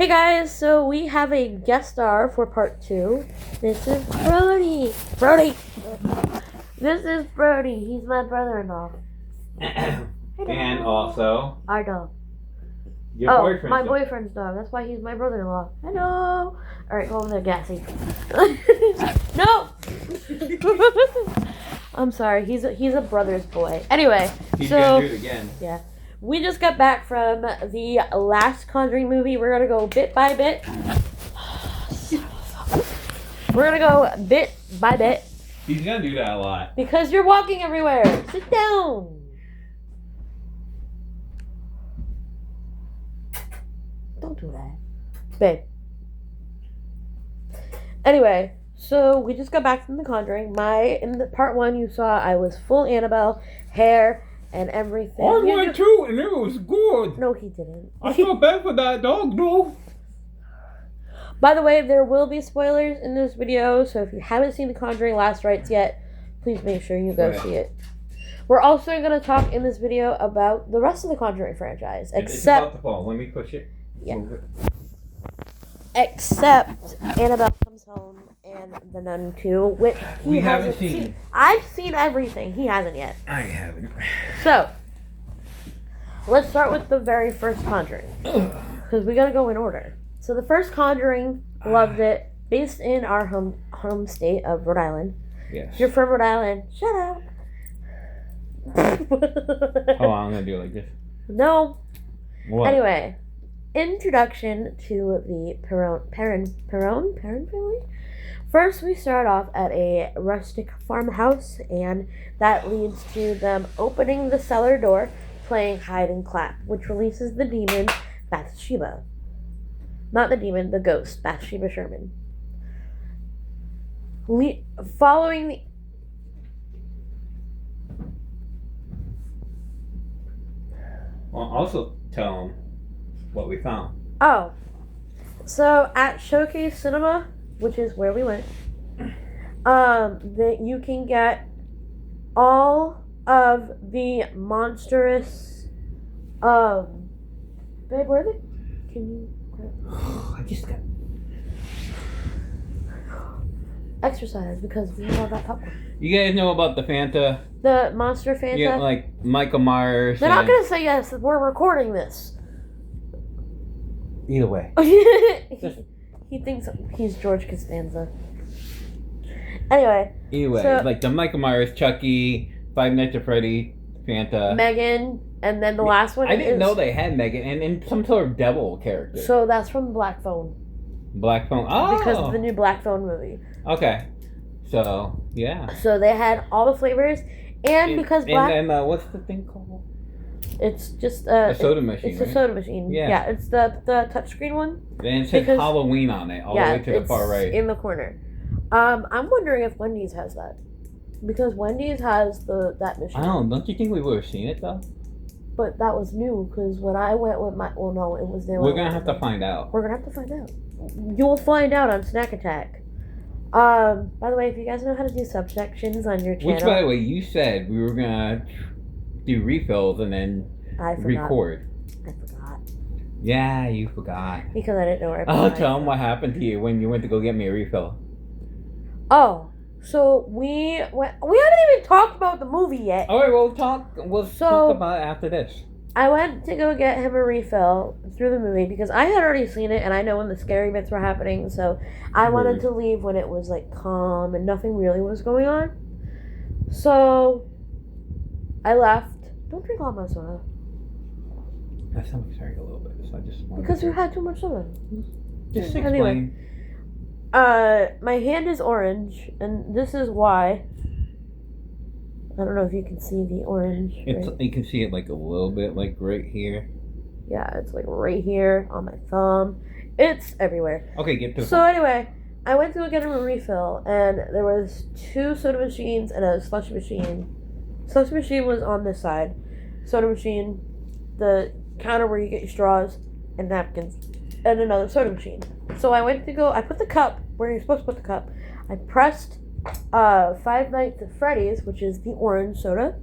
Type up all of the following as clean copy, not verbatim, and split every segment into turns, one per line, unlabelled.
Hey guys, so we have a guest star for part 2. This is Brody. This is Brody. He's my brother-in-law.
And also
Our dog.
your boyfriend's
my
dog.
boyfriend's dog. That's why he's my brother-in-law. Hello. Alright, go over there, Gassy. No! I'm sorry. He's a brother's boy. Anyway,
He's
so
gonna do it again.
yeah. We just got back from the last Conjuring movie. We're gonna go bit by bit. We're gonna go bit by bit.
He's gonna do that a lot.
Because you're walking everywhere. Sit down. Don't do that. Babe. Anyway, so we just got back from the Conjuring. In the part 1 you saw I was full Annabelle, hair, and everything.
I went too, and it was good.
No, he didn't.
I felt bad for that dog, though.
By the way, there will be spoilers in this video, so if you haven't seen The Conjuring Last Rites yet, please make sure you go see it. We're also going to talk in this video about the rest of the Conjuring franchise,
It's about to fall. Let me push it.
Yeah.
Move it.
Except Annabelle Comes Home and The Nun 2, which
We haven't
hasn't
seen.
I've seen everything. He hasn't yet.
I haven't.
So, let's start with the very first Conjuring, because we got to go in order. So the first Conjuring, loved it, based in our home state of Rhode Island.
Yes.
If you're from Rhode Island, shut up.
Oh, I'm gonna do it like this.
No.
What?
Anyway, introduction to the Perron family. First, we start off at a rustic farmhouse, and that leads to them opening the cellar door, playing hide and clap, which releases the demon Bathsheba. Not the demon, the ghost, Bathsheba Sherman. Following the...
Well, also tell them what we found.
Oh. So, at Showcase Cinema, which is where we went, that you can get all of the monstrous, babe, where are they? Can you...
I just got...
Exercise, because we all got popcorn.
You guys know about the Fanta?
The Monster Fanta?
You get, like, Michael Myers.
They're not gonna say yes, we're recording this.
Either way.
he thinks he's George Costanza. Anyway.
Either way.
So,
like the Michael Myers, Chucky, Five Nights at Freddy, Fanta.
Megan, and then the last one
I didn't know they had Megan, and some sort of devil character.
So that's from Black Phone.
Black Phone. Oh!
Because of the new Black Phone movie.
Okay. So, yeah.
So they had all the flavors, and because Black...
And what's the thing called?
It's just
a soda machine.
It's
right?
a soda machine. Yeah, it's the touchscreen one.
And it says Halloween on it, all the way to the far right.
In the corner. I'm wondering if Wendy's has that. Because Wendy's has that machine.
I don't you think we would have seen it, though?
But that was new, because when I went with my... Well, no, it was there.
We're going to have to find out.
We're going to have to find out. You'll find out on Snack Attack. By the way, if you guys know how to do subsections on your channel...
Which, by the way, you said we were going to do refills and then record.
I forgot.
Yeah, you forgot.
Because I didn't know where I
I'll tell them what happened to you when you went to go get me a refill.
Oh, so we haven't even talked about the movie yet.
All right, we'll talk about it after this.
I went to go get him a refill through the movie because I had already seen it and I know when the scary bits were happening, so I wanted to leave when it was like calm and nothing really was going on. So I left. Don't drink all my soda.
My stomach's hurting a little bit, so I just wanted
because you had too much soda.
Just explain.
Anyway, my hand is orange, and this is why. I don't know if you can see the orange.
Right? You can see it like a little bit, like right here.
Yeah, it's like right here on my thumb. It's everywhere.
Okay, get to the
So anyway, I went to go get him a refill, and there was 2 soda machines and a slushie machine. Slushie machine was on this side. Soda machine, the counter where you get your straws and napkins, and another soda machine. So I went to go, I put the cup where you're supposed to put the cup. I pressed Five Nights at Freddy's, which is the orange soda.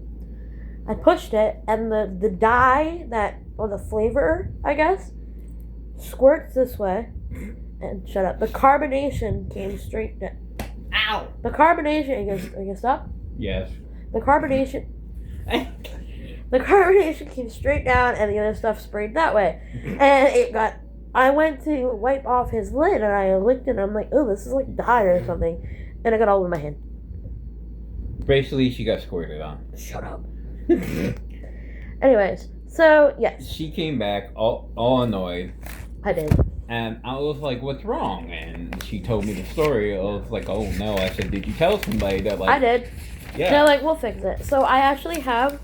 I pushed it, and the dye or the flavor, I guess, squirts this way, and shut up. The carbonation came straight down.
Ow!
The carbonation. Are you gonna stop?
Yes.
The carbonation. The carbonation came straight down, and the other stuff sprayed that way, and it got. I went to wipe off his lid, and I licked it, and I'm like, oh, this is like dye or something, and I got all in my hand.
Basically, she got squirted on.
Shut up. Anyways, so yes.
She came back all annoyed.
I did.
And I was like, what's wrong? And she told me the story. I was like, oh no. I said, did you tell somebody that, like...
I did.
Yeah.
They're like, we'll fix it. So I actually have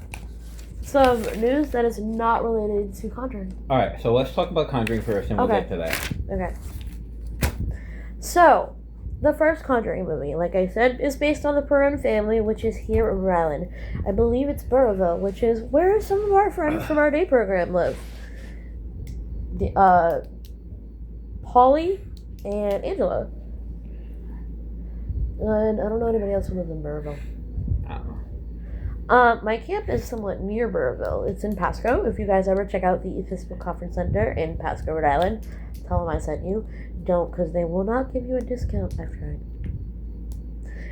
some news that is not related to Conjuring.
Alright, so let's talk about Conjuring first and we'll get to that.
Okay. So, the first Conjuring movie, like I said, is based on the Perron family, which is here in Rhode Island. I believe it's Burrillville, which is where some of our friends from our day program live. Polly and Angela. And I don't know anybody else who lives in Burrillville. My camp is somewhat near Burrillville. It's in Pasco. If you guys ever check out the Episcopal Conference Center in Pasco, Rhode Island, tell them I sent you. Don't, because they will not give you a discount. I've tried.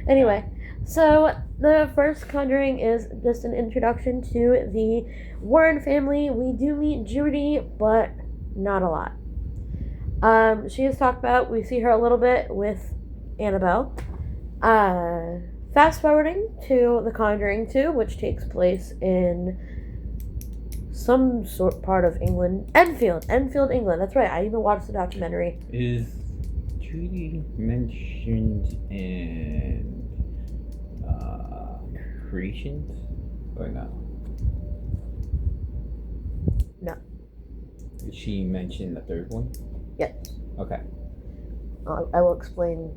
Anyway, so the first Conjuring is just an introduction to the Warren family. We do meet Judy, but not a lot. She is talked about. We see her a little bit with Annabelle. Fast forwarding to The Conjuring 2, which takes place in some sort part of England. Enfield, England. That's right. I even watched the documentary.
Is Judy mentioned in Creations? Or no?
No.
Did she mention the third one?
Yes.
Okay.
I will explain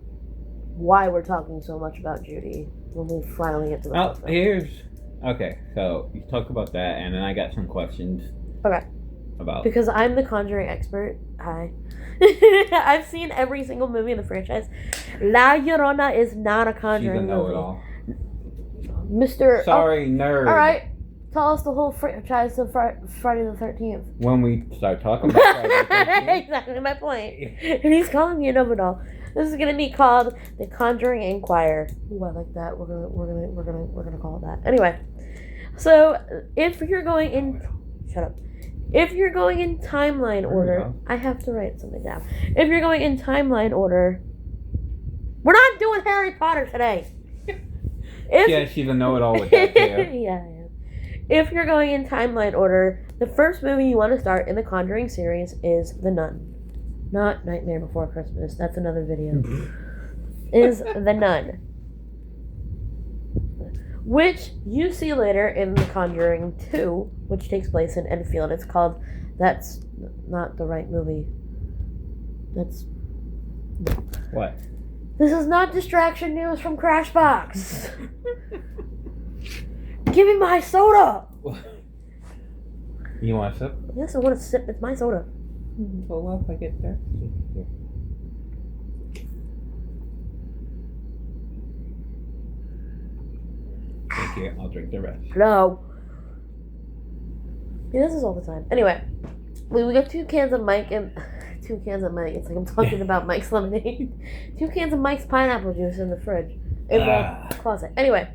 why we're talking so much about Judy when we finally get to the
Okay, so you talk about that, and then I got some questions.
Okay.
About...
Because I'm the Conjuring expert. Hi. I've seen every single movie in the franchise. La Llorona is not a Conjuring movie. She's a know-it-all. Mr.
Sorry, nerd.
Alright. Tell us the whole franchise of Friday the 13th.
When we start talking about Friday the 13th.
Exactly my point. And he's calling me a know-it-all. This is gonna be called The Conjuring Inquirer. Ooh, I like that. We're gonna call it that. Anyway, so if you're going in, shut up. If you're going in timeline order, I have to write something down. If you're going in timeline order, we're not doing Harry Potter today.
Yeah, she's a know-it-all with that too.
Yeah. If you're going in timeline order, the first movie you want to start in the Conjuring series is The Nun. Not Nightmare Before Christmas. That's another video. Is The Nun. Which you see later in The Conjuring 2, which takes place in Enfield. It's called... That's not the right movie. That's...
What?
This is not distraction news from Crashbox. Give me my soda!
You want a sip?
Yes, I want a sip. It's my soda.
Well, what if I get thirsty? Here. Thank you. I'll drink the rest.
No. Yeah, this is all the time. Anyway, we got 2 cans of Mike and... 2 cans of Mike. It's like I'm talking about Mike's lemonade. 2 cans of Mike's pineapple juice in the fridge. In the closet. Anyway,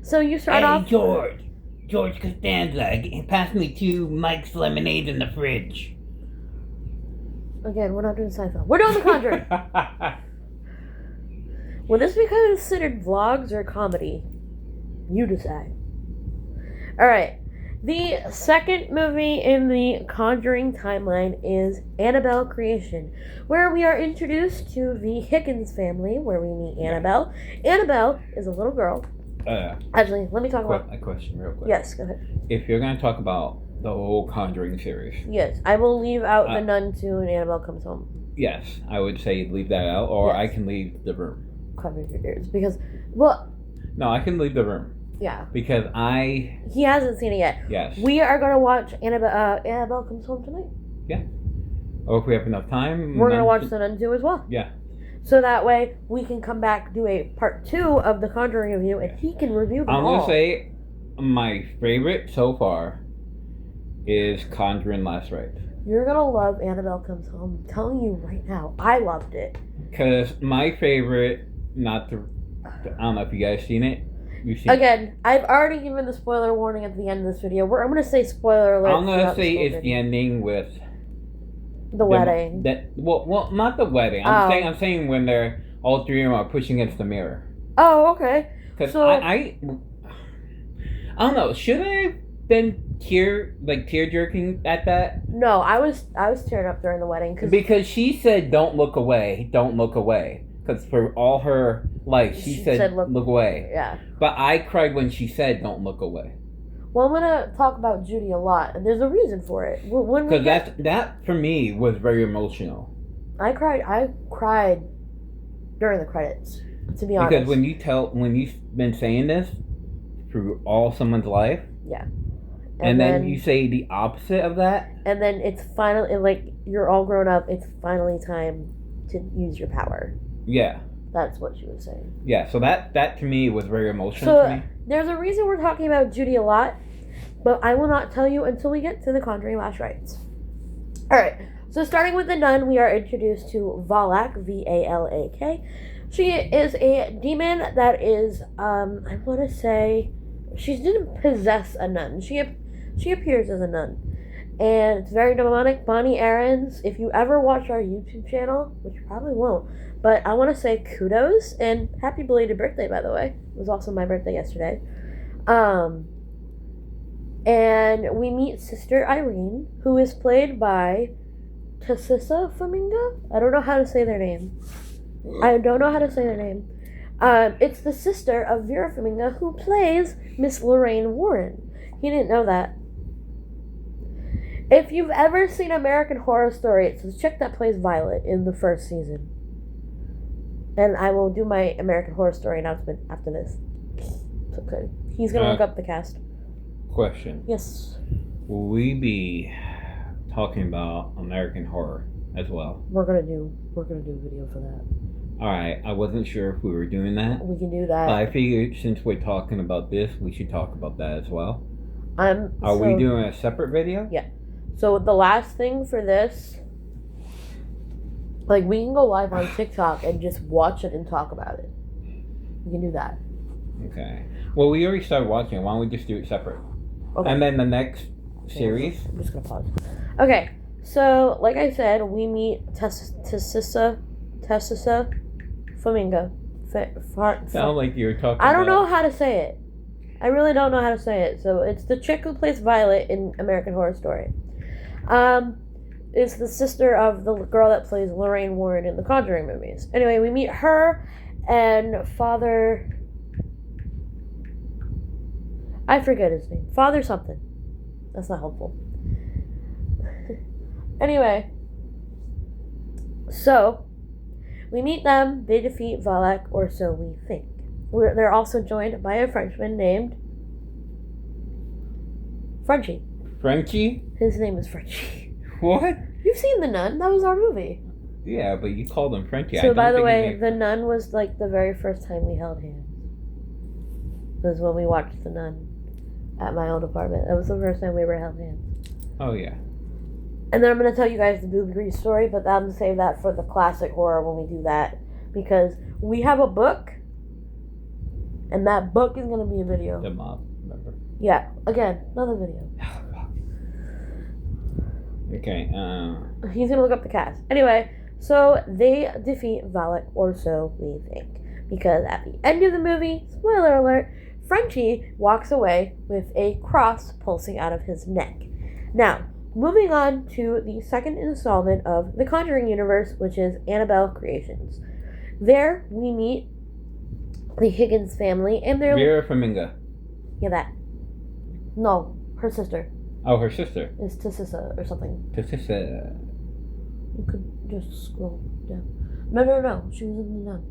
so you start off...
George Costanza, pass me 2 Mike's lemonade in the fridge.
Again, we're not doing Seinfeld. We're doing The Conjuring. Will this be considered vlogs or comedy? You decide. Alright. The second movie in the Conjuring timeline is Annabelle Creation, where we are introduced to the Higgins family, where we meet Annabelle. Annabelle is a little girl. Actually, let me talk about...
A question real quick.
Yes, go ahead.
If you're going to talk about the whole Conjuring series...
Yes, I will leave out The Nun 2 and Annabelle Comes Home.
Yes, I would say leave that out, or
yes.
I can leave the room.
Cover your ears, because... Well...
No, I can leave the room.
Yeah.
Because
He hasn't seen it yet.
Yes.
We are going to watch Annabelle Comes Home tonight.
Yeah. Or if we have enough time...
We're going to watch The Nun 2 as well.
Yeah.
So that way, we can come back, do a part 2 of the Conjuring review, and he can review them all.
I'm going to say my favorite so far is Conjuring Last Rites.
You're gonna love Annabelle Comes Home. I'm telling you right now. I loved it.
Because my favorite, not the, I don't know if you guys seen it. You've seen
Again, I've already given the spoiler warning at the end of this video. I'm gonna say spoiler alert.
I'm gonna say it's the ending with
the wedding.
Well, not the wedding. I'm saying when they're all three of them are pushing against the mirror.
Oh, okay.
Because
so,
I don't know. Should I have been tear jerking at that?
No, I was tearing up during the wedding
because she said, "Don't look away, don't look away." Because for all her life, she said look away.
Yeah.
But I cried when she said, "Don't look away."
Well, I'm gonna talk about Judy a lot, and there's a reason for it.
Because that for me was very emotional.
I cried during the credits. To be honest.
Because when you've been saying this through all someone's life.
Yeah.
And then you say the opposite of that.
And then it's finally, like, you're all grown up. It's finally time to use your power.
Yeah.
That's what she was saying.
Yeah, so that to me was very emotional to me.
There's a reason we're talking about Judy a lot, but I will not tell you until we get to the Conjuring Last Rites. Alright, so starting with the nun, we are introduced to Valak, V-A-L-A-K. She is a demon that is, I want to say, she didn't possess a nun. She appears as a nun. And it's very demonic. Bonnie Aarons, if you ever watch our YouTube channel, which you probably won't, but I want to say kudos and happy belated birthday, by the way. It was also my birthday yesterday. And we meet Sister Irene, who is played by Tassissa Flaminga. I don't know how to say their name. It's the sister of Vera Farmiga, who plays Miss Lorraine Warren. You didn't know that. If you've ever seen American Horror Story, it's the chick that plays Violet in the first season. And I will do my American Horror Story announcement after this. It's okay. He's gonna look up the cast.
Question.
Yes.
Will we be talking about American Horror as well?
We're gonna do a video for that.
Alright, I wasn't sure if we were doing that.
We can do that.
But I figured since we're talking about this, we should talk about that as well. Are
we
doing a separate video?
Yeah. So the last thing for this, like, we can go live on TikTok and just watch it and talk about it. We can do that.
Okay. Well, we already started watching it. Why don't we just do it separate? Okay. And then the next series.
I'm just gonna pause. Okay. So, like I said, we meet Tassissa Flamingo.
Sound like you're talking.
I don't know how to say it. I really don't know how to say it. So it's the chick who plays Violet in American Horror Story. Is the sister of the girl that plays Lorraine Warren in the Conjuring movies. Anyway, we meet her and Father. I forget his name. Father something. That's not helpful. Anyway, so we meet them. They defeat Valak, or so we think. They're also joined by a Frenchman named Frenchie.
Frenchie?
His name is Frenchie.
What?
You've seen The Nun. That was our movie.
Yeah, but you called him Frenchie.
So, by the way, The Nun was like the very first time we held hands. It was when we watched The Nun at my old apartment. That was the first time we ever held hands.
Oh, yeah.
And then I'm going to tell you guys the Booby Grease story, but I'm going to save that for the classic horror when we do that. Because we have a book, and that book is going to be a video.
The mob, remember?
Yeah, again, another video.
Okay,
He's going to look up the cast. Anyway, so they defeat Valak, or so we think. Because at the end of the movie, spoiler alert, Frenchie walks away with a cross pulsing out of his neck. Now, moving on to the second installment of the Conjuring universe, which is Annabelle Creations. There, we meet the Higgins family and their...
Vera Farmiga.
Yeah, that. No, her sister.
Oh, her sister.
Is Tassissa or something.
Tassissa.
You could just scroll down. No. She was in The Nun.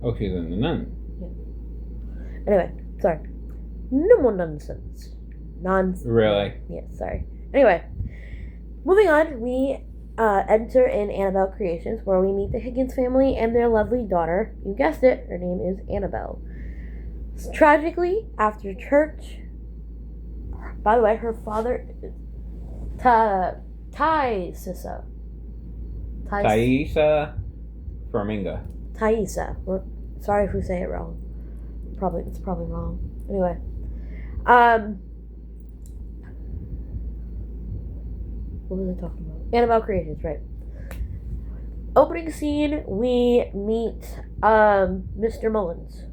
Oh, she's in The Nun.
Yeah. Anyway, sorry. No more nonsense.
Really?
Yeah, sorry. Anyway, moving on, we enter in Annabelle Creations, where we meet the Higgins family and their lovely daughter. You guessed it, her name is Annabelle. Tragically, after church... By the way, her father Thaisa.
Thaisa Flamingo.
Thaisa. Sorry if we say it wrong. It's probably wrong. Anyway. What was I talking about? Annabelle Creations, right. Opening scene, we meet Mr. Mullins.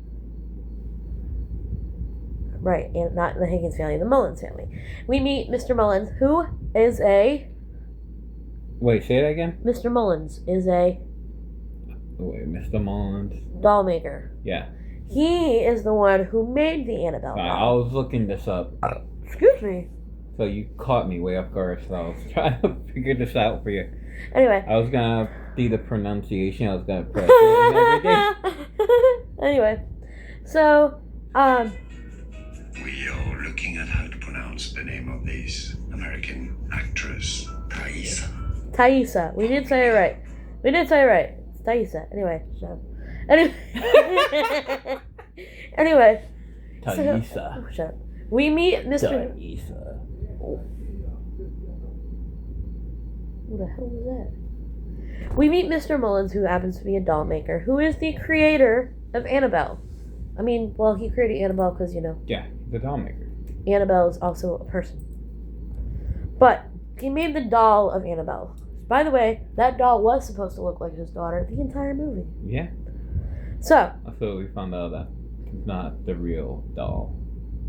Right, and not the Higgins family, the Mullins family. We meet Mr. Mullins, who is a...
Wait, say it again?
Mr. Mullins is a...
Wait, Mr. Mullins?
Doll maker.
Yeah.
He is the one who made the Annabelle doll.
I was looking this up.
Excuse me.
So you caught me way off guard, so I was trying to figure this out for you.
Anyway.
I was gonna do the pronunciation, I was gonna press it and everything.
Anyway. So,
We are looking at how to pronounce the name of this American actress, Thaisa.
Thaisa. We did say it right. It's Thaisa. Anyway, so. Anyway.
Thaisa.
Shut up. We meet Mr.
Thaisa.
Who the hell was that? We meet Mr. Mullins, who happens to be a doll maker, who is the creator of Annabelle. I mean, well, he created Annabelle because,
Yeah, the doll maker.
Annabelle is also a person. But he made the doll of Annabelle. By the way, that doll was supposed to look like his daughter the entire movie.
Yeah.
So.
So we found out that it's not the real doll.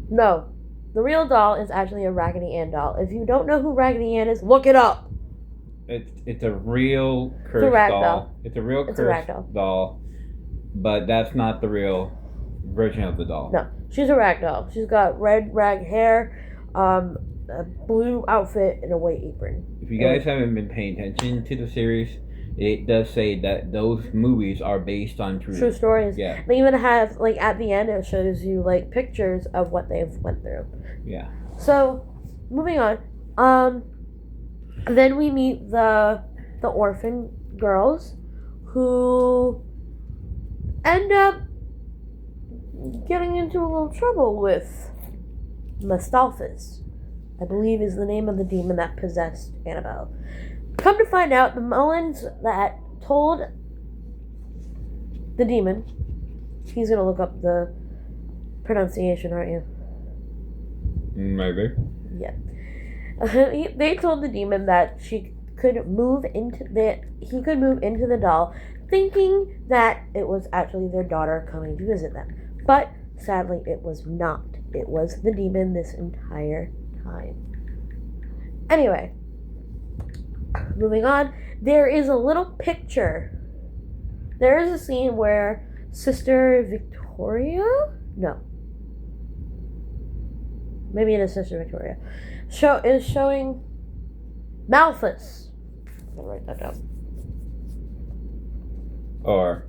No. The real doll is actually a Raggedy Ann doll. If you don't know who Raggedy Ann is, look it up.
It's a real cursed doll. It's a real cursed doll. But that's not the real version of the doll.
No, she's a rag doll. She's got red rag hair, a blue outfit, and a white apron.
If you guys haven't been paying attention to the series, it does say that those movies are based on true
stories.
Yeah.
They even have, at the end, it shows you, pictures of what they've went through.
Yeah.
So, moving on. Then we meet the orphan girls who end up getting into a little trouble with Mastolphus, I believe is the name of the demon that possessed Annabelle. Come to find out, the Mullins that told the demon, he's going to look up the pronunciation, aren't you?
Maybe.
Yeah. They told the demon that he could move into the doll, thinking that it was actually their daughter coming to visit them. But sadly, it was not. It was the demon this entire time. Anyway, moving on, there is a little picture. There is a scene where Sister Victoria? No. Maybe it is Sister Victoria. Is showing Malthus. I'll write that down.
Or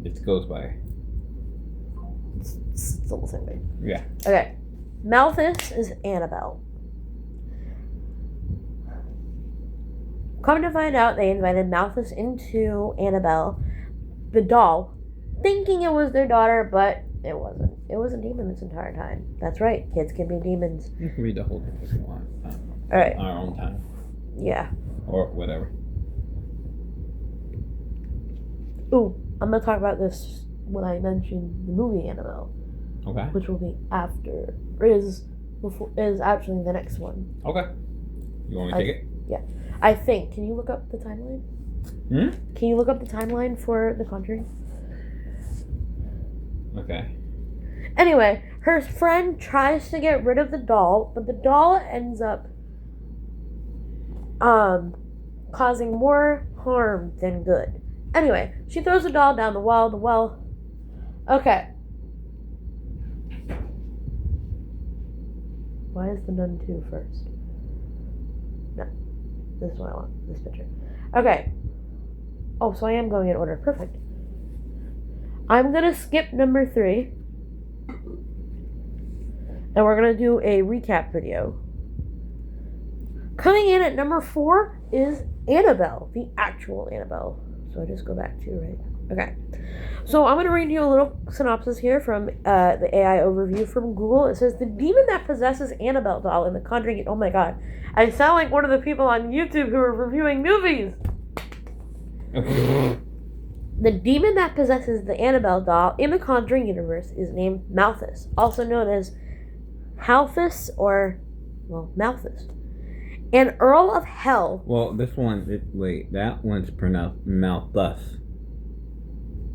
it goes by.
It's still the same thing.
Yeah.
Okay. Malthus is Annabelle. Come to find out, they invited Malthus into Annabelle, the doll, thinking it was their daughter, but it wasn't. It was a demon this entire time. That's right. Kids can be demons.
You can read the whole thing if you want.
All right.
Our own time.
Yeah.
Or whatever.
Ooh, I'm going to talk about this when I mention the movie Annabelle.
Okay.
Which will be after. Is actually the next one.
Okay. You want me to take it?
Yeah. I think. Can you look up the timeline? Can you look up the timeline for The Conjuring?
Okay.
Anyway, her friend tries to get rid of the doll, but the doll ends up causing more harm than good. Anyway, she throws the doll down the well. Okay. Why is the Nun 2 first? No. This is what I want. This picture. Okay. Oh, so I am going in order. Perfect. I'm going to skip number 3. And we're going to do a recap video. Coming in at number 4 is Annabelle. The actual Annabelle. So I just go back to, right? Okay. So I'm going to read you a little synopsis here from the AI overview from Google. It says, the demon that possesses Annabelle doll in The Conjuring... Oh my god. I sound like one of the people on YouTube who are reviewing movies. The demon that possesses the Annabelle doll in the Conjuring universe is named Malthus, also known as Halphus or, well, Malthus. An Earl of Hell.
Well, this one, that one's pronounced Malthus.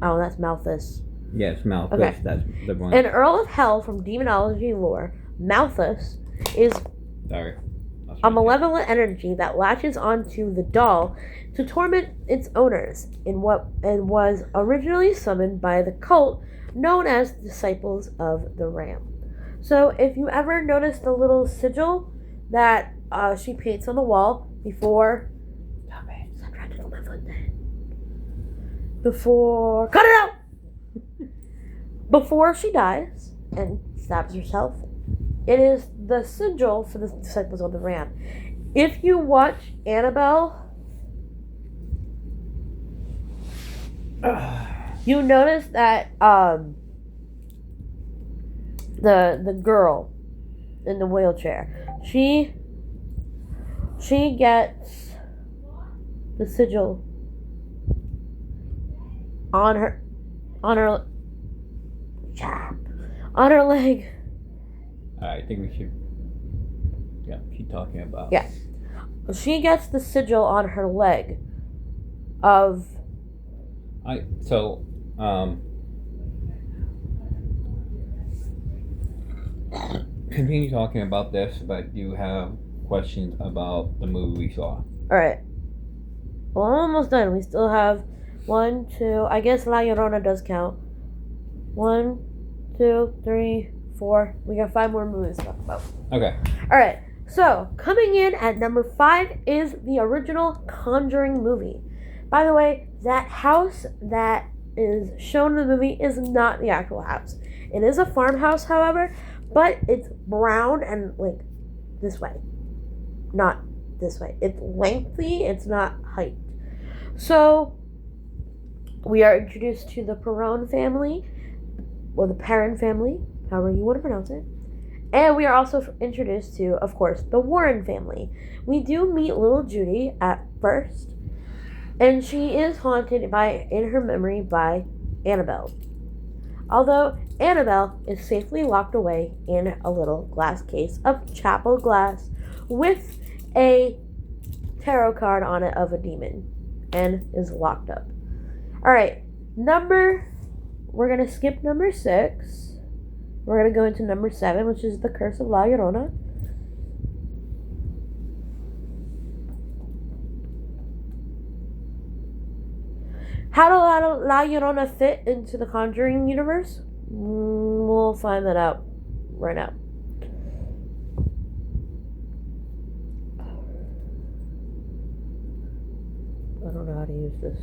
Oh, that's Malthus.
Yes, Malthus,
okay.
That's the one.
An Earl of Hell from demonology lore, Malthus is a malevolent entity that latches onto the doll to torment its owners and was originally summoned by the cult known as Disciples of the Ram. So if you ever notice the little sigil that she paints on the wall before... Stop it. Stop trying to do my foot then. Cut it out! Before she dies and stabs herself, it is the sigil for the Disciples of the Ram. If you watch Annabelle, you notice that the girl in the wheelchair, she gets the sigil on her leg.
I think we should keep talking about.
Yeah. She gets the sigil on her leg of...
Continue talking about this, but I do have questions about the movie we saw.
Alright. Well, I'm almost done. We still have 1, 2... I guess La Llorona does count. 1, 2, 3, 4. We got 5 more movies to talk about.
Okay.
Alright. So, coming in at number 5 is the original Conjuring movie. By the way, that house that is shown in the movie is not the actual house. It is a farmhouse, however, but it's brown and, like, this way. Not this way. It's lengthy, it's not height. So, we are introduced to the Perron family, or the Perron family, however you want to pronounce it. And we are also introduced to, of course, the Warren family. We do meet little Judy at first, and she is haunted in her memory by Annabelle. Although Annabelle is safely locked away in a little glass case of chapel glass with a tarot card on it of a demon and is locked up. Alright, we're going to skip number 6. We're going to go into number 7, which is The Curse of La Llorona. How did La Llorona fit into the Conjuring universe? We'll find that out right now. I don't know how to use this.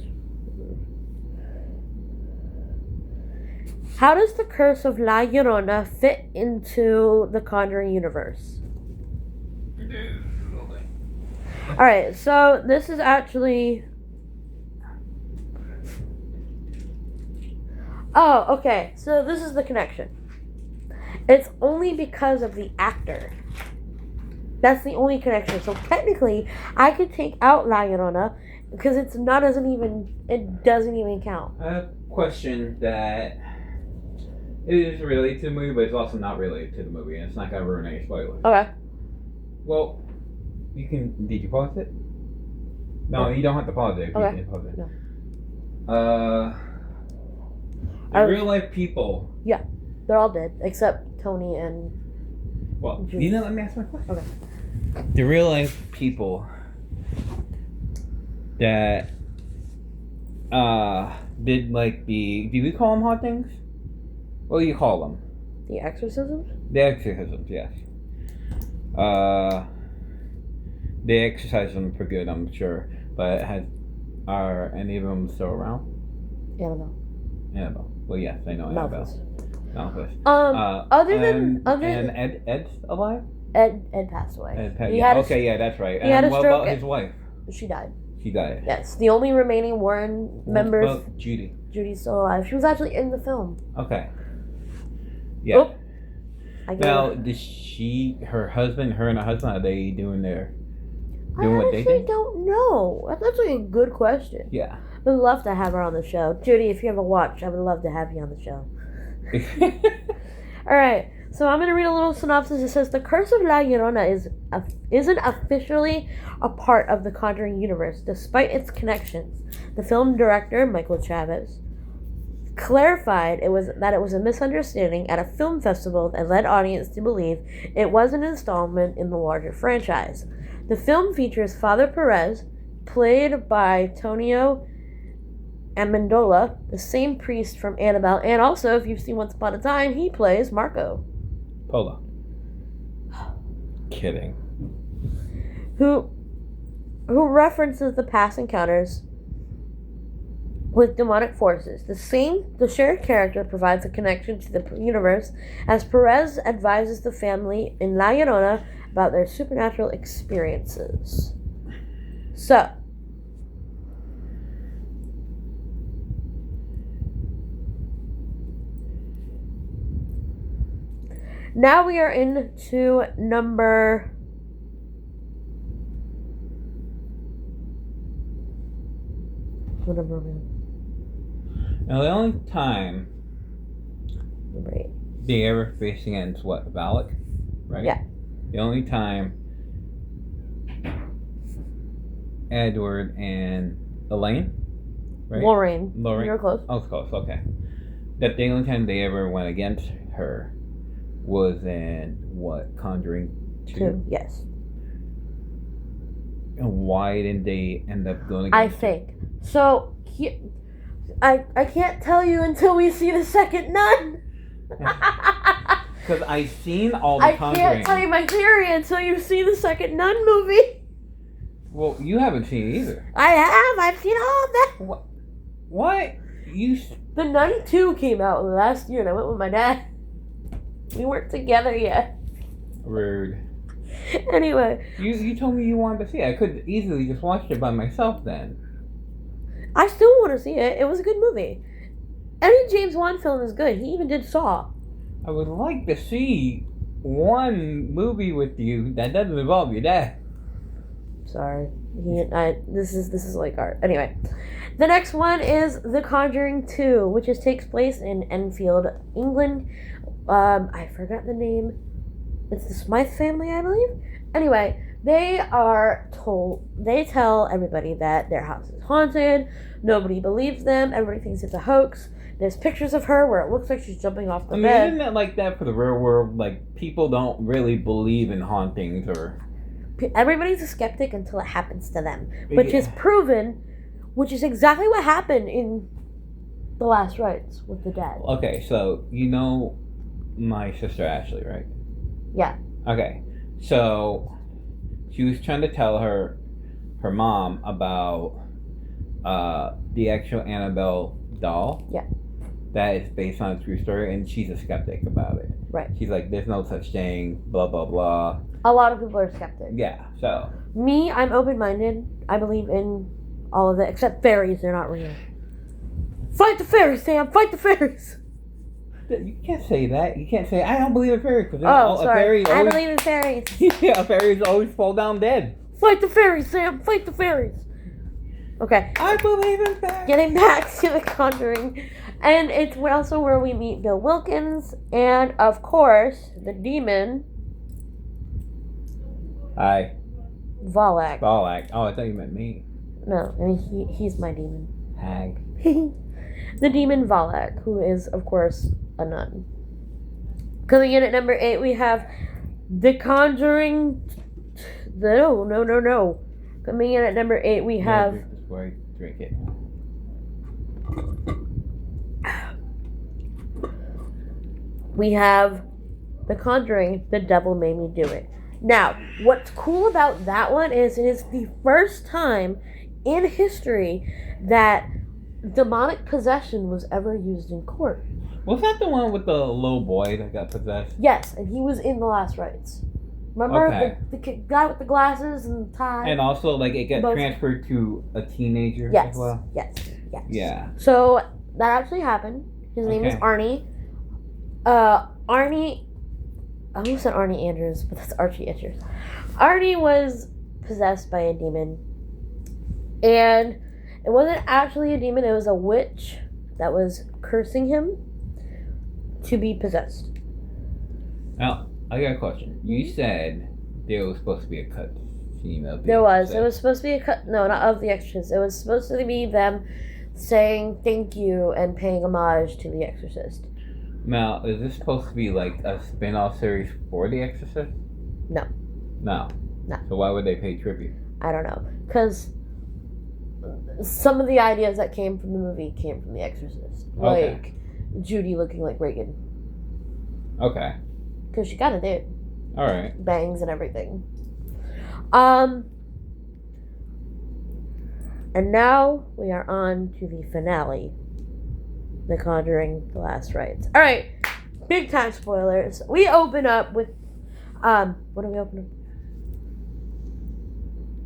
How does the Curse of La Llorona fit into the Conjuring universe? Alright, so this is actually... Oh, okay. So this is the connection. It's only because of the actor. That's the only connection. So technically, I could take out La Llorona because it doesn't even count.
I have a question that it is related to the movie, but it's also not related to the movie, and it's not gonna ruin any spoilers.
Okay.
Well, did you pause it? No, you don't have to pause it.
Okay.
You can pause it.
No.
Real life people.
Yeah, they're all dead except Tony and.
Well,
Judy.
let me ask my question.
Okay.
The real life people that did like do we call them hauntings? What do you call them?
The exorcisms?
The exorcisms, yes. They exercise them for good, I'm sure. But are any of them still around? Annabelle. Well, yes, I know Annabelle. Malthus. Ed's alive?
Ed passed away.
Yeah, that's right.
He had a
what
stroke.
about his wife?
She died.
She died.
Yes, the only remaining Warren members.
Well, Judy.
Judy's still alive. She was actually in the film.
Okay. Yeah.
Oh,
Now, her and her husband, are they doing
I
what they
actually
did?
don't know. That's actually a good question.
Yeah.
Would love to have her on the show. Judy, if you ever watch, I would love to have you on the show. Alright, so I'm going to read a little synopsis. It says, The Curse of La Llorona isn't officially a part of the Conjuring universe, despite its connections. The film director, Michael Chavez, clarified that it was a misunderstanding at a film festival and led audience to believe it was an installment in the larger franchise. The film features Father Perez, played by Tonio Amendola, the same priest from Annabelle, and also, if you've seen Once Upon a Time, he plays Marco.
Polo. Kidding.
Who references the past encounters with demonic forces. The shared character provides a connection to the universe as Perez advises the family in La Llorona about their supernatural experiences. So, now we are into number... What number are we on?
Now, the only time
Number 8.
they ever facing against what? Valak? Right?
Yeah.
The only time Edward and Elaine, right?
Lorraine.
Lorraine.
You were close.
Oh, close. Okay. That the only time they ever went against her was in what? Conjuring 2?
Yes.
And why didn't they end up going against
I think. So, I can't tell you until we see the second Nun.
Because I've seen all the
I
Conjuring.
can't tell you my theory until you see the second Nun movie.
Well, you haven't seen it either.
I have. I've seen all of them.
What?
The Nun 2 came out last year and I went with my dad. We weren't together yet.
Rude.
Anyway.
You told me you wanted to see it. I could easily just watch it by myself then.
I still want to see it. It was a good movie. Any James Wan film is good. He even did Saw.
I would like to see one movie with you that doesn't involve your dad.
Sorry. This is like art. Anyway. The next one is The Conjuring 2, which takes place in Enfield, England. I forgot the name. It's the Smythe family, I believe. Anyway, they tell everybody that their house is haunted. Nobody believes them. Everybody thinks it's a hoax. There's pictures of her where it looks like she's jumping off the bed.
Isn't it like that for the real world? Like, people don't really believe in hauntings or...
Everybody's a skeptic until it happens to them. Which is proven, which is exactly what happened in The Last Rites with the dad.
Okay, so you know my sister Ashley, right?
Yeah.
Okay, so she was trying to tell her mom about the actual Annabelle doll.
Yeah.
That is based on a true story, and she's a skeptic about it.
Right.
She's like, there's no such thing, blah, blah, blah.
A lot of people are skeptics.
Yeah, so.
Me, I'm open-minded. I believe in all of it, except fairies. They're not real. Fight the fairies, Sam! Fight the fairies!
You can't say that. You can't say, I don't believe in fairies.
Sorry. I believe in fairies.
Yeah, fairies always fall down dead.
Fight the fairies, Sam! Fight the fairies! Okay.
I believe in fairies.
Getting back to The Conjuring. And it's also where we meet Bill Wilkins and, of course, the demon...
Hi.
Valak.
Valak. Oh, I thought you meant me.
No, I mean, he's my demon.
Hag.
The demon Valak, who is, of course, a nun. Coming in at number 8, we have The Conjuring... No. Coming in at number 8, we have...
Drink this before I drink it.
We have The Conjuring, The Devil Made Me Do It. Now, what's cool about that one is it is the first time in history that demonic possession was ever used in court.
Was that the one with the little boy that got possessed?
Yes, and he was in The Last Rites. Remember the guy with the glasses and the tie?
And also, like, it got transferred to a teenager as well?
Yes.
Yeah.
So, that actually happened. His name is Arnie. Arnie... I almost said Arnie Andrews, but that's Archie Andrews. Arnie was possessed by a demon. And it wasn't actually a demon. It was a witch that was cursing him to be possessed.
Now, I got a question. You said there was supposed to be a cut scene of the
There was.
Exorcist.
It was supposed to be a cut. No, not of The Exorcist. It was supposed to be them saying thank you and paying homage to The Exorcist.
Now, is this supposed to be like a spin-off series for The Exorcist?
No.
No. So why would they pay tribute?
I don't know. Because some of the ideas that came from the movie came from The Exorcist. Like Judy looking like Reagan.
Okay.
Because she kind of did.
Alright.
Bangs and everything. And now we are on to the finale. The Conjuring, The Last Rites. Alright. Big time spoilers. We open up with... what do we open up?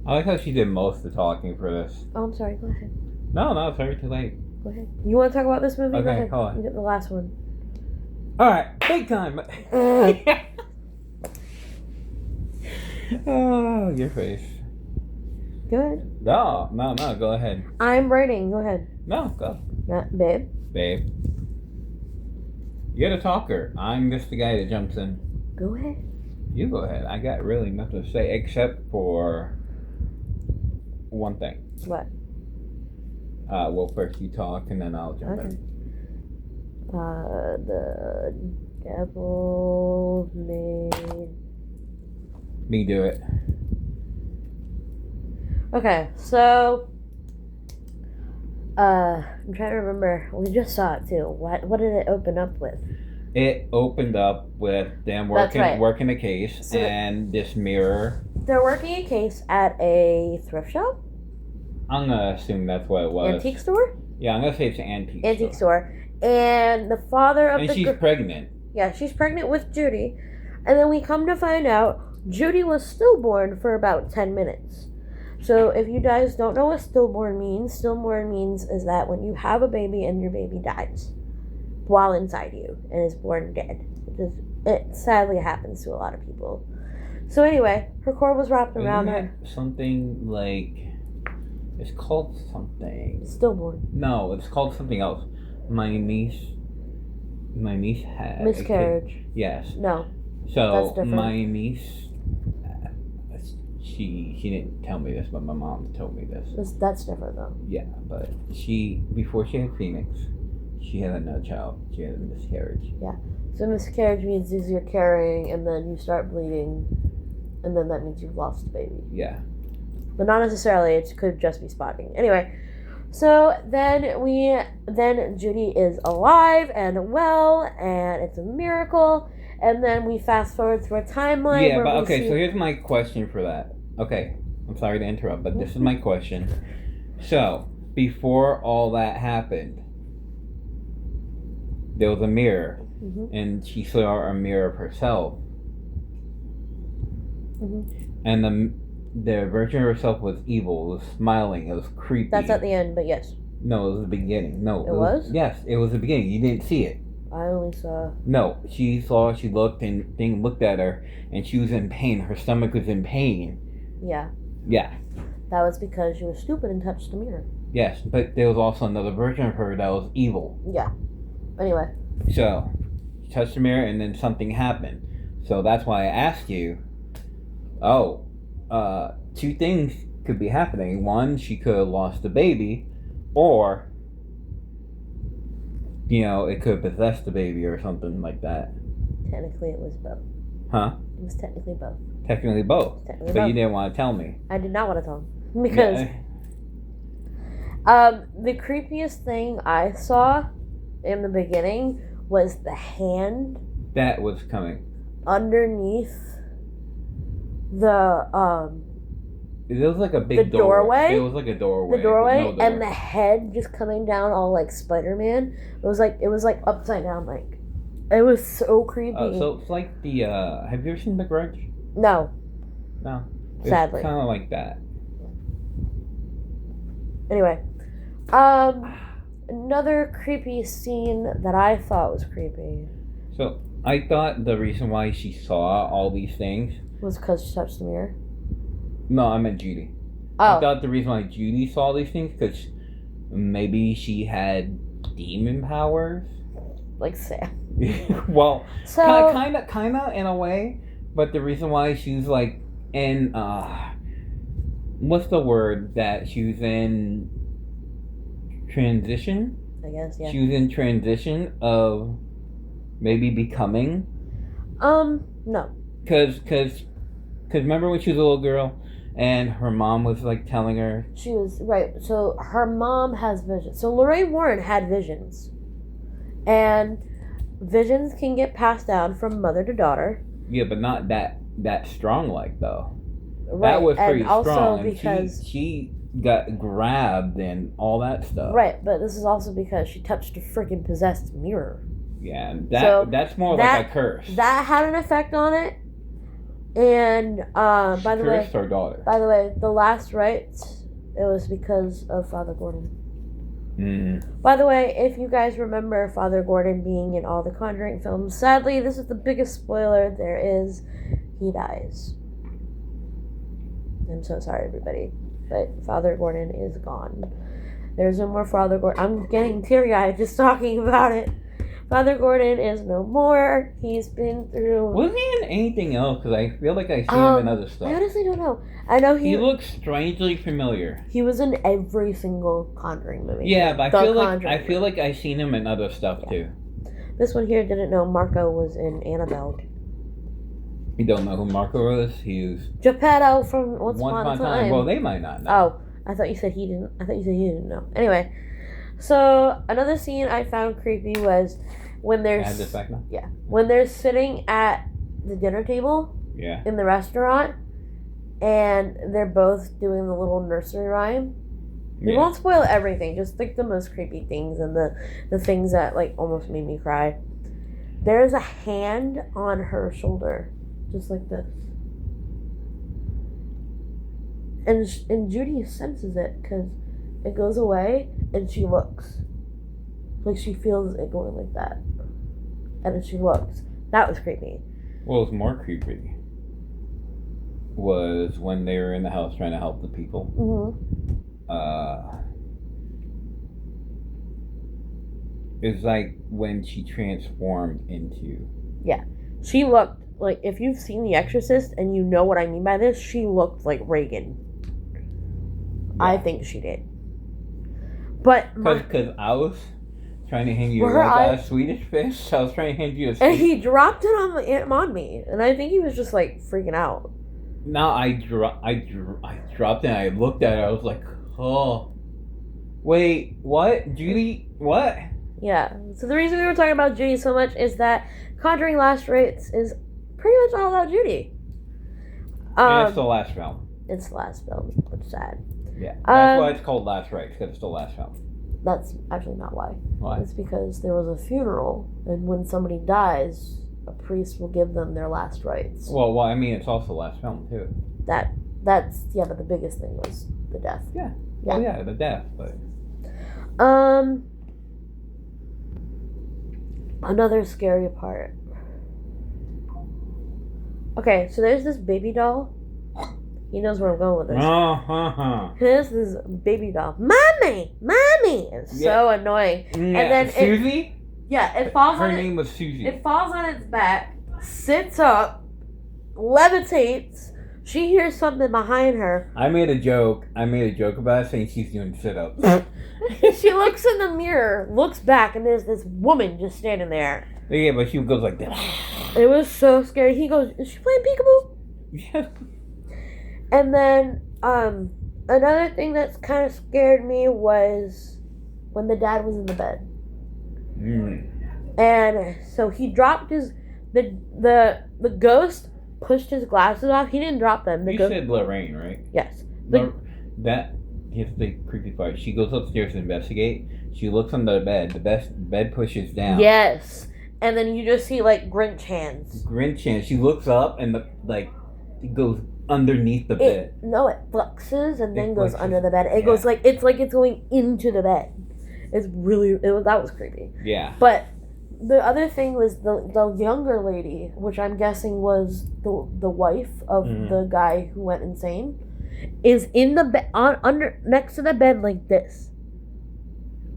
I like how she did most of the talking for this.
Oh, I'm sorry. Go ahead.
No, it's already too late.
Go ahead. You want to talk about this movie?
Okay,
Go ahead.
hold on.
You get the last one.
Alright, big time. Oh, your face.
Good.
No, go ahead.
I'm writing. Go ahead.
No, go.
Babe.
You're the talker. I'm just the guy that jumps in.
Go ahead.
You go ahead. I got really nothing to say except for one thing.
What?
Well, first you talk and then I'll jump in.
The devil made...
Me do it.
Okay, so... I'm trying to remember. We just saw it too. What did it open up with?
It opened up with them working a case so and this mirror.
They're working a case at a thrift shop?
I'm gonna assume that's what it was.
Antique store?
Yeah, I'm gonna say it's an antique
store. And the father of
she's pregnant.
Yeah, she's pregnant with Judy. And then we come to find out Judy was stillborn for about 10 minutes. So if you guys don't know what stillborn means is that when you have a baby and your baby dies while inside you and is born dead. It sadly happens to a lot of people. So anyway, her cord was wrapped around her.
Something like... It's called something.
Stillborn.
No, it's called something else. My niece had...
Miscarriage.
Yes.
No.
So,
that's different.
My niece... She didn't tell me this, but my mom told me this.
That's different, though.
Yeah, but before she had Phoenix, she had another child. She had a miscarriage.
Yeah. So miscarriage means you're carrying, and then you start bleeding, and then that means you've lost the baby.
Yeah.
But not necessarily. It could just be spotting. Anyway, so then Judy is alive and well, and it's a miracle. And then we fast forward through a timeline.
Yeah, but okay. So here's my question for that. Okay, I'm sorry to interrupt, but this is my question. So before all that happened, there was a mirror, and she saw a mirror of herself, and the version of herself was evil. It was smiling. It was creepy.
That's at the end, but yes.
No, it was the beginning. No,
it was.
Yes, it was the beginning. You didn't see it.
I only saw...
No, she looked, and thing looked at her, and she was in pain. Her stomach was in pain.
Yeah.
Yeah.
That was because she was stupid and touched the mirror.
Yes, but there was also another version of her that was evil.
Yeah. Anyway.
So, she touched the mirror, and then something happened. So that's why I asked you, two things could be happening. One, she could have lost the baby, or... it could possess the baby or something like that.
Technically, it was both.
Huh?
It was technically both.
Technically both. You didn't want to tell me.
I did not want to tell him. Because the creepiest thing I saw in the beginning was the hand
that was coming
underneath the
it was like a big
doorway.
It was like a doorway.
The doorway and the head just coming down all like Spider-Man. It was like upside down. Like it was so creepy.
So it's like the have you ever seen The Grudge?
No.
No. It's
Sadly.
kind of like that.
Anyway. Another creepy scene that I thought was creepy.
So, I thought the reason why she saw all these things
was because she touched the mirror.
No, I meant Judy.
Oh.
I thought the reason why Judy saw these things because maybe she had demon powers.
Like Sam.
Well,
so
kind of in a way, but the reason why she's like in what's the word that she was in transition?
I guess, yeah.
She was in transition of maybe becoming.
No.
Cause remember when she was a little girl and her mom was like telling her
she was right. So her mom has visions. So Lorraine Warren had visions, and visions can get passed down from mother to daughter.
Yeah, but not that strong like though.
Right.
That was pretty
and also
strong.
because
she got grabbed and all that stuff.
Right, but this is also because she touched a freaking possessed mirror.
Yeah, that's more like a curse.
That had an effect on it. And by the way,
her daughter.
By the way, the last rites, it was because of Father Gordon. By the way, if you guys remember Father Gordon being in all the Conjuring films, sadly, this is the biggest spoiler there is. He dies. I'm so sorry, everybody, but Father Gordon is gone. There's no more Father Gordon. I'm getting teary-eyed just talking about it. Father Gordon is no more. He's been through...
Wasn't he in anything else? Because I feel like I see him in other stuff.
I honestly don't know. I know he
looks strangely familiar.
He was in every single Conjuring movie.
Yeah, but I feel like I've seen him in other stuff too.
This one here didn't know Marco was in Annabelle.
You don't know who Marco is? He was
Geppetto from Once Upon a Time.
Well, they might not know.
Oh, I thought you said he didn't. I thought you said you didn't know. Anyway, so another scene I found creepy was when they're when they're sitting at the dinner table in the restaurant, and they're both doing the little nursery rhyme. We won't spoil everything. Just think the most creepy things and the things that like almost made me cry. There's a hand on her shoulder, just like this. And Judy senses it because it goes away and she looks. Like she feels it going like that. And then she looks. That was creepy.
What was more creepy was when they were in the house trying to help the people. It's like when she transformed into...
Yeah. She looked like, if you've seen The Exorcist and you know what I mean by this, she looked like Reagan. Yeah. I think she did. But...
Because I was trying to hand you a Swedish fish. I was trying to hand you a Swedish...
And he dropped it on me. And I think he was just like freaking out.
No, I dropped it and I looked at it. I was like, oh. Wait, what? Judy? What?
Yeah. So the reason we were talking about Judy so much is that Conjuring Last Rites is pretty much all about Judy.
And it's the last film.
It's the last film, which is sad.
Yeah. That's why it's called Last Rites, because it's the last film.
That's actually not why.
Why?
It's because there was a funeral, and when somebody dies, a priest will give them their last rites.
Well, I mean, it's also the last film, too.
That's but the biggest thing was the death.
Yeah. Oh, yeah, the death, but...
Another scary part. Okay, so there's this baby doll. He knows where I'm going with this. This is baby doll. Mommy! It's so annoying.
Yeah.
And then
Susie?
It falls
Her
on
name was Susie.
It falls on its back, sits up, levitates. She hears something behind her.
I made a joke about it saying she's doing sit-ups.
She looks in the mirror, looks back, and there's this woman just standing there.
Yeah, but she goes like that.
It was so scary. He goes, "Is she playing peekaboo?"
Yeah.
And then another thing that's kind of scared me was when the dad was in the bed. And so he dropped the ghost pushed his glasses off. He didn't drop them.
You said Lorraine, right?
Yes.
Here's the creepy part. She goes upstairs to investigate. She looks under the bed. The bed pushes down.
Yes. And then you just see like Grinch hands.
She looks up and it goes underneath the bed.
No, it flexes and then goes
flexes.
under the bed. It goes like it's going into the bed. It's really that was creepy.
Yeah.
But the other thing was the younger lady, which I'm guessing was the wife of the guy who went insane, is in the bed under next to the bed like this.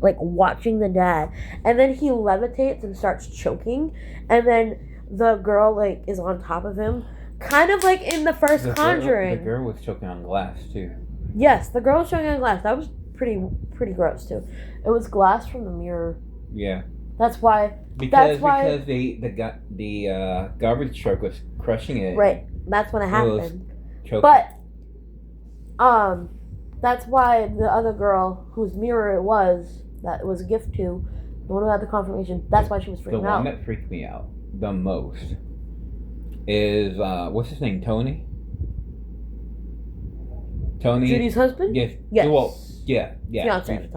Like watching the dad, and then he levitates and starts choking, and then the girl like is on top of him, kind of like in the first Conjuring.
The girl was choking on glass too.
Yes, the girl was choking on glass. That was pretty gross too. It was glass from the mirror.
Yeah.
That's why.
Because the garbage truck was crushing it.
Right. That's when it happened.
Choking.
But that's why the other girl whose mirror it was that it was a gift to, the one who had the confirmation, that's why she was freaking out.
The one that freaked me out the most is what's his name? Tony?
Judy's husband?
Yes.
Well,
yeah.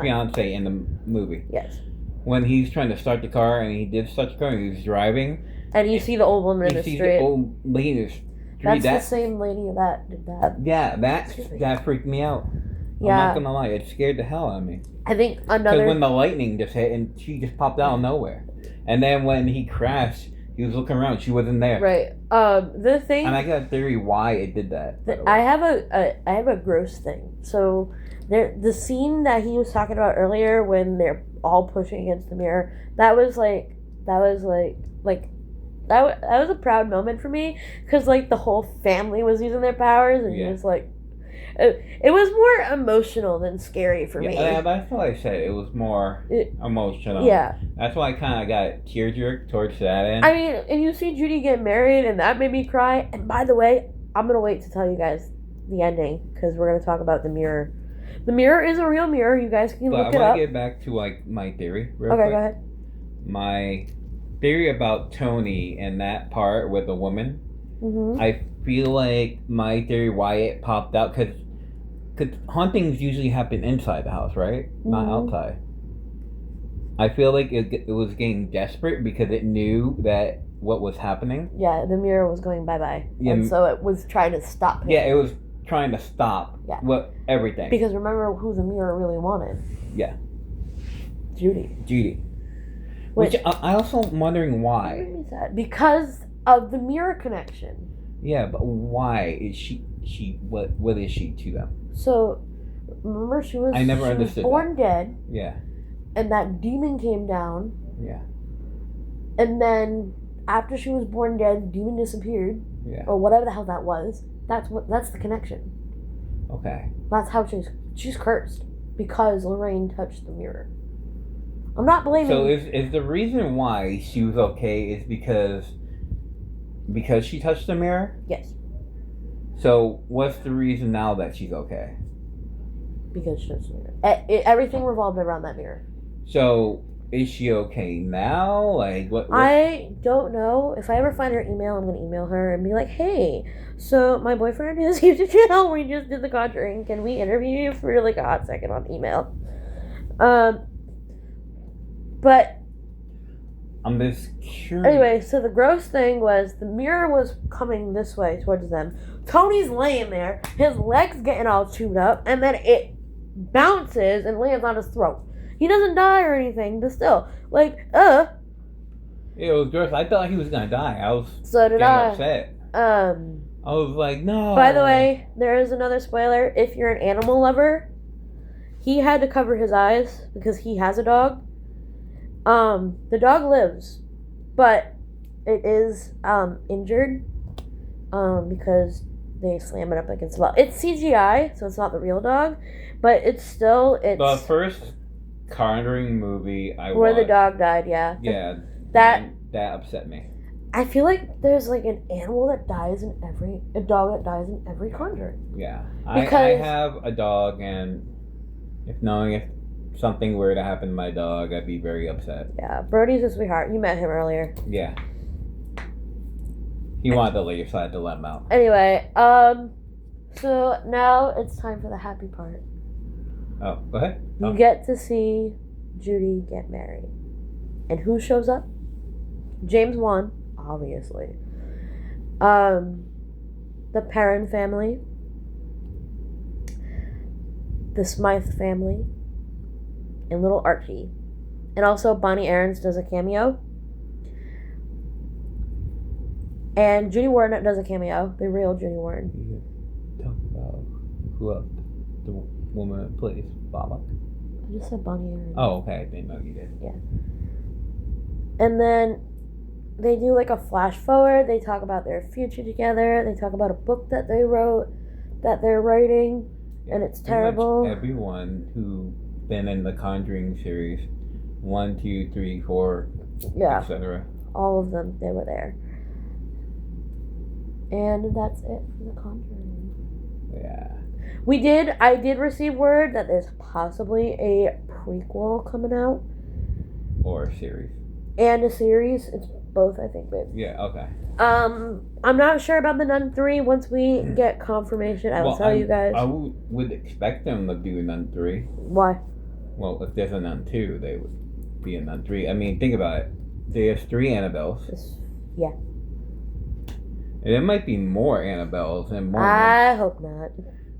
Fiance in the movie.
Yes.
When he's trying to start the car and he did start the car and he was driving.
And you see the old woman in the street.
The old lady in the street.
That's the same lady that did that.
Yeah, that freaked me out.
Yeah.
I'm not gonna lie, it scared the hell out of me.
I think another.
Because when the lightning just hit and she just popped out of nowhere, and then when he crashed, he was looking around, she wasn't there.
Right. The thing.
And I got a theory why it did that.
I have a gross thing. So the scene that he was talking about earlier when they're all pushing against the mirror, that was a proud moment for me, because like the whole family was using their powers, and he was like, it was more emotional than scary for me.
Yeah, that's what I said. It was more emotional.
Yeah.
That's why I kind of got tear-jerked towards that end.
I mean, and you see Judy get married, and that made me cry. And by the way, I'm going to wait to tell you guys the ending, because we're going to talk about the mirror. The mirror is a real mirror. You guys can look it up.
I want to get back to like my theory real quick.
Okay, go ahead.
My theory about Tony and that part with the woman, I feel like my theory why it popped out, because hauntings usually happen inside the house, right? Not outside. I feel like it was getting desperate because it knew that what was happening.
Yeah, the mirror was going bye-bye. Yeah, and so it was trying to stop him.
Yeah, it was trying to stop everything.
Because remember who the mirror really wanted.
Yeah.
Judy.
Which I also am wondering why.
Because of the mirror connection.
Yeah, but why is she what is she to them?
So, remember she was born dead.
Yeah.
And that demon came down.
Yeah.
And then after she was born dead, the demon disappeared.
Yeah.
Or whatever the hell that was. That's the connection.
Okay.
That's how she's cursed, because Lorraine touched the mirror. I'm not blaming.
So is the reason why she was okay is because she touched the mirror?
Yes.
So what's the reason now that she's okay?
Because she touched the mirror. Everything revolved around that mirror.
So is she okay now? Like what?
I don't know. If I ever find her email, I'm gonna email her and be like, "Hey, so my boyfriend has a YouTube channel. We just did The Conjuring. Can we interview you for like a hot second on email?" But
I'm just curious.
Anyway, so the gross thing was the mirror was coming this way towards them. Tony's laying there, his legs getting all chewed up, and then it bounces and lands on his throat. He doesn't die or anything, but still, like,
It was gross. I thought he was gonna die. I was upset. I was like, no.
By the way, there is another spoiler. If you're an animal lover, he had to cover his eyes because he has a dog. The dog lives, but it is injured because they slam it up against the wall. It's CGI, so it's not the real dog, but it's
the first Conjuring movie I watched,
where the dog died. Yeah, that
upset me.
I feel like there's like an animal that dies in a dog that dies in every Conjuring.
Yeah, I have a dog, and if something were to happen to my dog, I'd be very upset.
Yeah, Brody's a sweetheart. You met him earlier.
Yeah. He wanted to leave, so I had to let him out.
Anyway, so now it's time for the happy part.
Oh, go ahead.
You get to see Judy get married. And who shows up? James Wan, obviously. the Perrin family, the Smythe family, and little Archie. And also Bonnie Aarons does a cameo. And Judy Warren does a cameo. The real Judy Warren.
You can talk about who else? The woman that plays Baba.
I just said Bonnie Aarons.
Oh, okay. I didn't know you did.
Yeah. And then they do like a flash forward. They talk about their future together. They talk about a book that they wrote, that they're writing, and it's terrible.
Everyone who been in the Conjuring series, 1, 2, 3, 4,
Yeah.
etc.
All of them, they were there. And that's it for the Conjuring.
Yeah.
I did receive word that there's possibly a prequel coming out.
Or a series.
And a series. It's both, I think, babe.
Yeah, okay.
I'm not sure about the Nun 3. Once we get confirmation, I will tell you guys.
I would expect them to do a Nun 3.
Why?
Well, if there's a Nun 2, they would be a Nun 3. I mean, think about it. There's 3 Annabelles.
Yeah.
And there might be more Annabelles and more.
I hope not.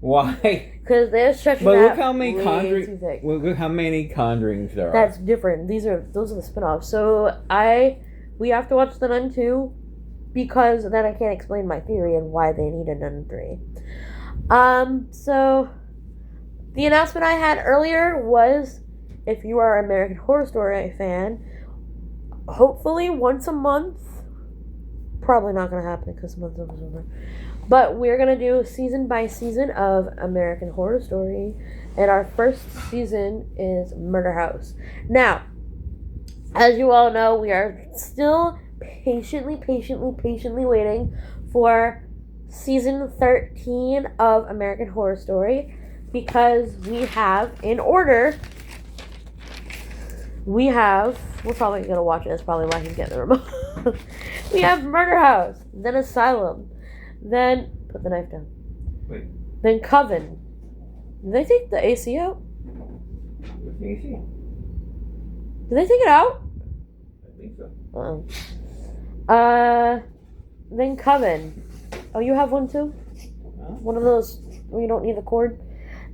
Why?
Because they're stretching
But
that
look how many look how many Conjurings there are.
That's different. Those are the spin-offs. So we have to watch the Nun 2 because then I can't explain my theory and why they need a Nun 3. So the announcement I had earlier was, if you are an American Horror Story fan, hopefully once a month. Probably not going to happen because the month's over. But we're going to do season by season of American Horror Story. And our first season is Murder House. Now, as you all know, we are still patiently waiting for season 13 of American Horror Story. Because we have, in order, we're probably going to watch it. That's probably why he's getting the remote. We have Murder House, then Asylum, then put the knife down.
Wait.
Then Coven. Did they take the AC out?
What's the AC?
Did they take it out?
I think so.
Then Coven. Oh, you have one too?
Huh?
One of those where you don't need the cord?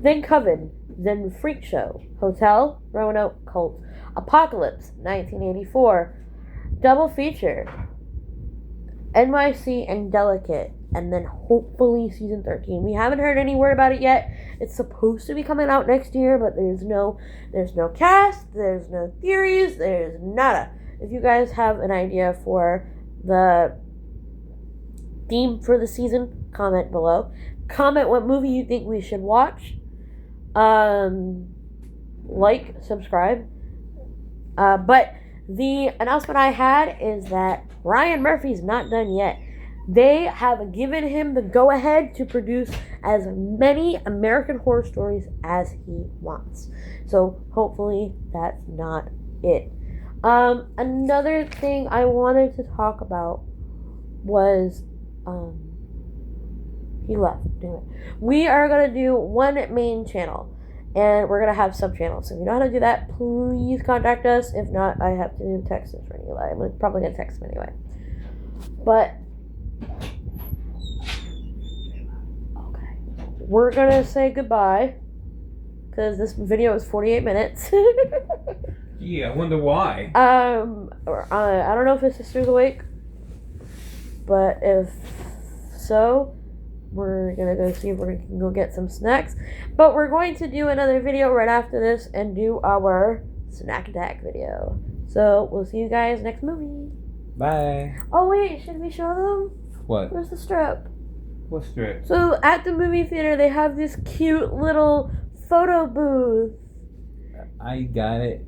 Then Coven. Then Freak Show. Hotel, Roanoke Cult. Apocalypse, 1984. Double feature. NYC and Delicate. And then hopefully season 13. We haven't heard any word about it yet. It's supposed to be coming out next year, but there's no cast, there's no theories, there's nada. If you guys have an idea for the theme for the season, comment below. Comment what movie you think we should watch. Like, subscribe. But the announcement I had is that Ryan Murphy's not done yet. They have given him the go-ahead to produce as many American Horror Stories as he wants. So hopefully that's not it. Another thing I wanted to talk about was he left. Damn it. We are gonna do one main channel. And we're going to have sub-channels. So if you know how to do that, please contact us. If not, I have to text this for Eli. I'm probably going to text him anyway. But, okay. We're going to say goodbye. Because this video is 48 minutes.
Yeah, I wonder why.
I don't know if his sister's awake. But if so, we're going to go see if we can go get some snacks. But we're going to do another video right after this and do our snack attack video. So, we'll see you guys next movie.
Bye.
Oh, wait. Should we show them?
What?
Where's the strip?
What strip?
So, at the movie theater, they have this cute little photo booth.
I got it.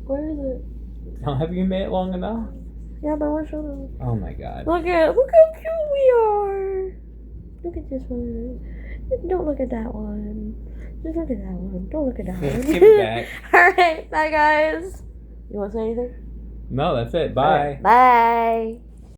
Where is it?
Have you made it long enough?
Yeah, but I want to show them.
Oh my god.
Look how cute we are. Look at this one. Don't look at that one. Just look at that one. Don't look at that one.
Give it back.
Alright, bye guys. You want to say anything?
No, that's it. Bye.
Right, bye.